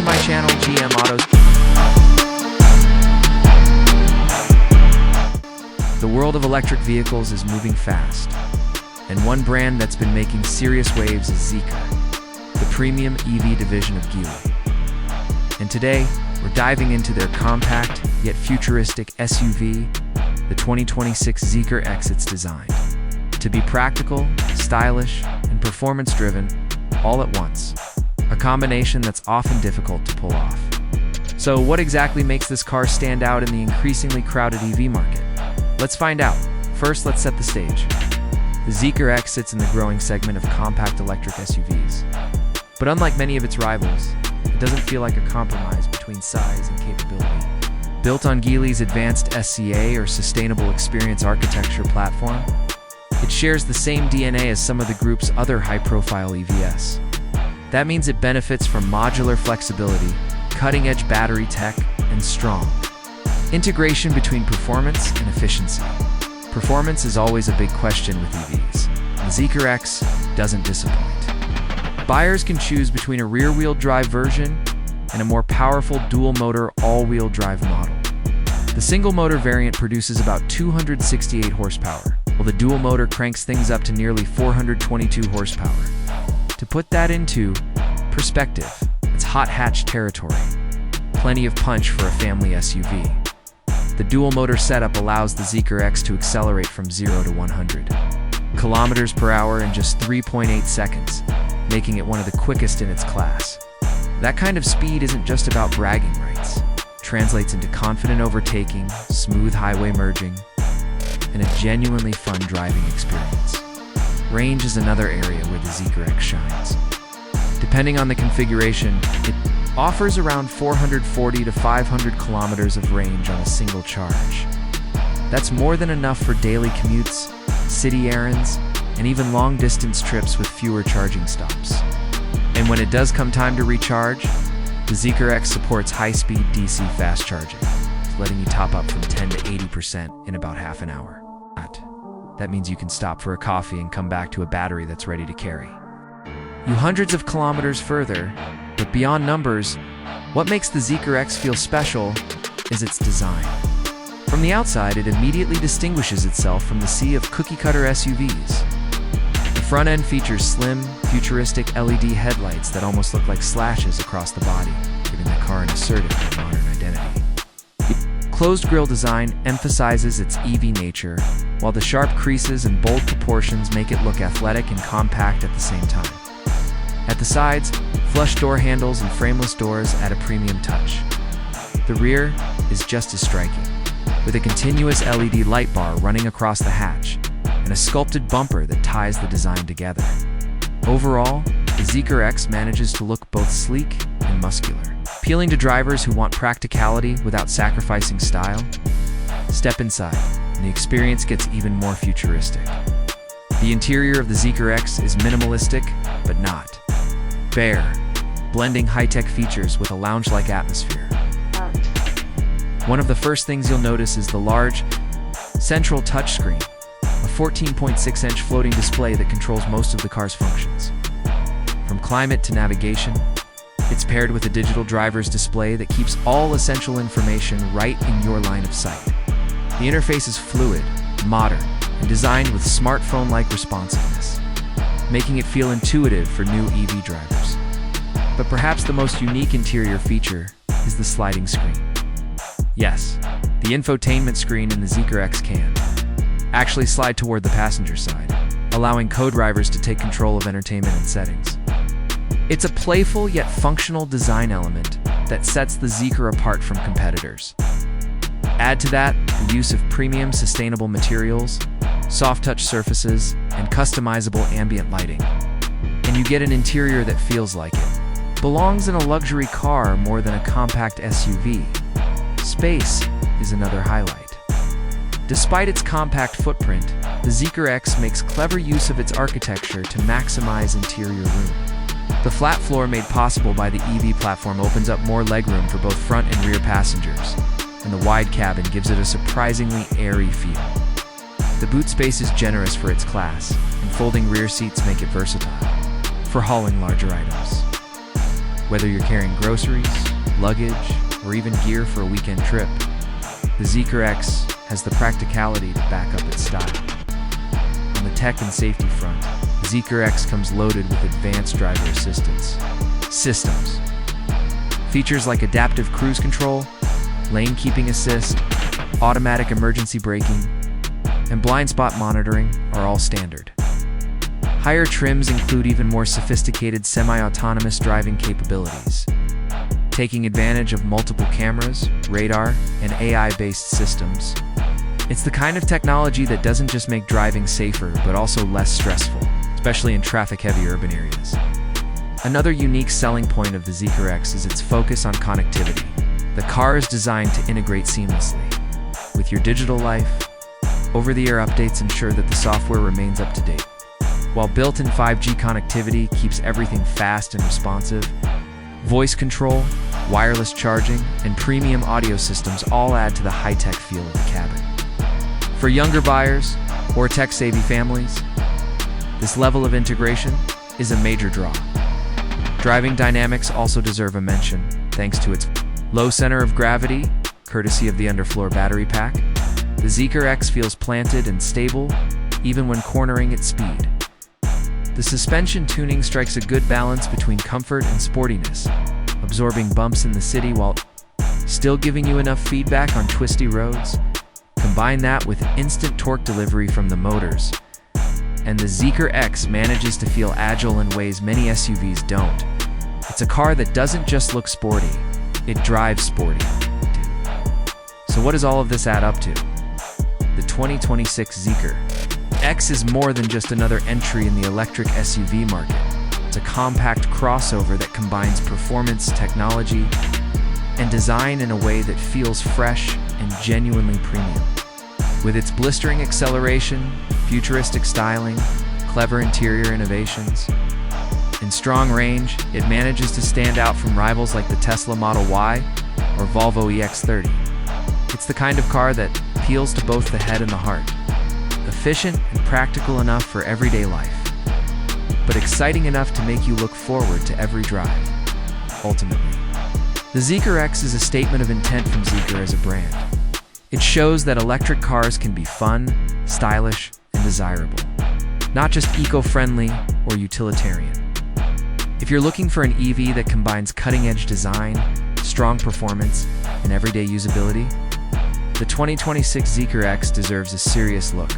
my channel, GM Autos. The world of electric vehicles is moving fast, and one brand that's been making serious waves is Zeekr, the premium EV division of Geely. And today, we're diving into their compact, yet futuristic SUV, the 2026 Zeekr X. It's designed to be practical, stylish, and performance-driven all at once, a combination that's often difficult to pull off. So what exactly makes this car stand out in the increasingly crowded EV market? Let's find out. First, let's set the stage. The Zeekr X sits in the growing segment of compact electric SUVs. But unlike many of its rivals, it doesn't feel like a compromise between size and capability. Built on Geely's advanced SCA or Sustainable Experience Architecture platform, it shares the same DNA as some of the group's other high-profile EVs. That means it benefits from modular flexibility, cutting-edge battery tech, and strong integration between performance and efficiency. Performance is always a big question with EVs. The Zeekr X doesn't disappoint. Buyers can choose between a rear-wheel drive version and a more powerful dual-motor all-wheel drive model. The single-motor variant produces about 268 horsepower, while the dual-motor cranks things up to nearly 422 horsepower. To put that into perspective, it's hot hatch territory. Plenty of punch for a family SUV. The dual-motor setup allows the Zeekr X to accelerate from 0 to 100 kilometers per hour in just 3.8 seconds, making it one of the quickest in its class. That kind of speed isn't just about bragging rights. It translates into confident overtaking, smooth highway merging, and a genuinely fun driving experience. Range is another area where the Zeekr X shines. Depending on the configuration, it offers around 440 to 500 kilometers of range on a single charge. That's more than enough for daily commutes, city errands, and even long-distance trips with fewer charging stops. And when it does come time to recharge, the Zeekr X supports high-speed DC fast charging, letting you top up from 10 to 80% in about half an hour. That means you can stop for a coffee and come back to a battery that's ready to carry you hundreds of kilometers further. But beyond numbers, what makes the Zeekr X feel special is its design. From the outside, it immediately distinguishes itself from the sea of cookie-cutter SUVs. The front end features slim, futuristic LED headlights that almost look like slashes across the body, giving the car an assertive and modern identity. Closed grille design emphasizes its EV nature, while the sharp creases and bold proportions make it look athletic and compact at the same time. At the sides, flush door handles and frameless doors add a premium touch. The rear is just as striking, with a continuous LED light bar running across the hatch and a sculpted bumper that ties the design together. Overall, the Zeekr X manages to look both sleek and muscular, appealing to drivers who want practicality without sacrificing style. Step inside, and the experience gets even more futuristic. The interior of the Zeekr X is minimalistic, but not bare, blending high-tech features with a lounge-like atmosphere. One of the first things you'll notice is the large, central touchscreen, a 14.6-inch floating display that controls most of the car's functions. From climate to navigation, it's paired with a digital driver's display that keeps all essential information right in your line of sight. The interface is fluid, modern, and designed with smartphone-like responsiveness, making it feel intuitive for new EV drivers. But perhaps the most unique interior feature is the sliding screen. Yes, the infotainment screen in the Zeekr X can actually slide toward the passenger side, allowing co-drivers to take control of entertainment and settings. It's a playful yet functional design element that sets the Zeekr apart from competitors. Add to that the use of premium sustainable materials, soft-touch surfaces, and customizable ambient lighting, and you get an interior that feels like it belongs in a luxury car more than a compact SUV. Space is another highlight. Despite its compact footprint, the Zeekr X makes clever use of its architecture to maximize interior room. The flat floor made possible by the EV platform opens up more legroom for both front and rear passengers, and the wide cabin gives it a surprisingly airy feel. The boot space is generous for its class, and folding rear seats make it versatile for hauling larger items. Whether you're carrying groceries, luggage, or even gear for a weekend trip, the Zeekr X has the practicality to back up its style. On the tech and safety front, the Zeekr X comes loaded with advanced driver assistance systems. Features like adaptive cruise control, lane keeping assist, automatic emergency braking, and blind spot monitoring are all standard. Higher trims include even more sophisticated semi-autonomous driving capabilities, taking advantage of multiple cameras, radar, and AI-based systems. It's the kind of technology that doesn't just make driving safer, but also less stressful, especially in traffic-heavy urban areas. Another unique selling point of the Zeekr X is its focus on connectivity. The car is designed to integrate seamlessly with your digital life. Over-the-air updates ensure that the software remains up to date, while built-in 5G connectivity keeps everything fast and responsive. Voice control, wireless charging, and premium audio systems all add to the high-tech feel of the cabin. For younger buyers or tech-savvy families, this level of integration is a major draw. Driving dynamics also deserve a mention, thanks to its low center of gravity, courtesy of the underfloor battery pack. The Zeekr X feels planted and stable, even when cornering at speed. The suspension tuning strikes a good balance between comfort and sportiness, absorbing bumps in the city while still giving you enough feedback on twisty roads. Combine that with instant torque delivery from the motors, and the Zeekr X manages to feel agile in ways many SUVs don't. It's a car that doesn't just look sporty, it drives sporty. So what does all of this add up to? The 2026 Zeekr X is more than just another entry in the electric SUV market. It's a compact crossover that combines performance, technology, and design in a way that feels fresh and genuinely premium. With its blistering acceleration, futuristic styling, clever interior innovations, and strong range, it manages to stand out from rivals like the Tesla Model Y or Volvo EX30. It's the kind of car that appeals to both the head and the heart. Efficient and practical enough for everyday life, but exciting enough to make you look forward to every drive. Ultimately, the Zeekr X is a statement of intent from Zeekr as a brand. It shows that electric cars can be fun, stylish, and desirable, not just eco-friendly or utilitarian. If you're looking for an EV that combines cutting-edge design, strong performance, and everyday usability, the 2026 Zeekr X deserves a serious look.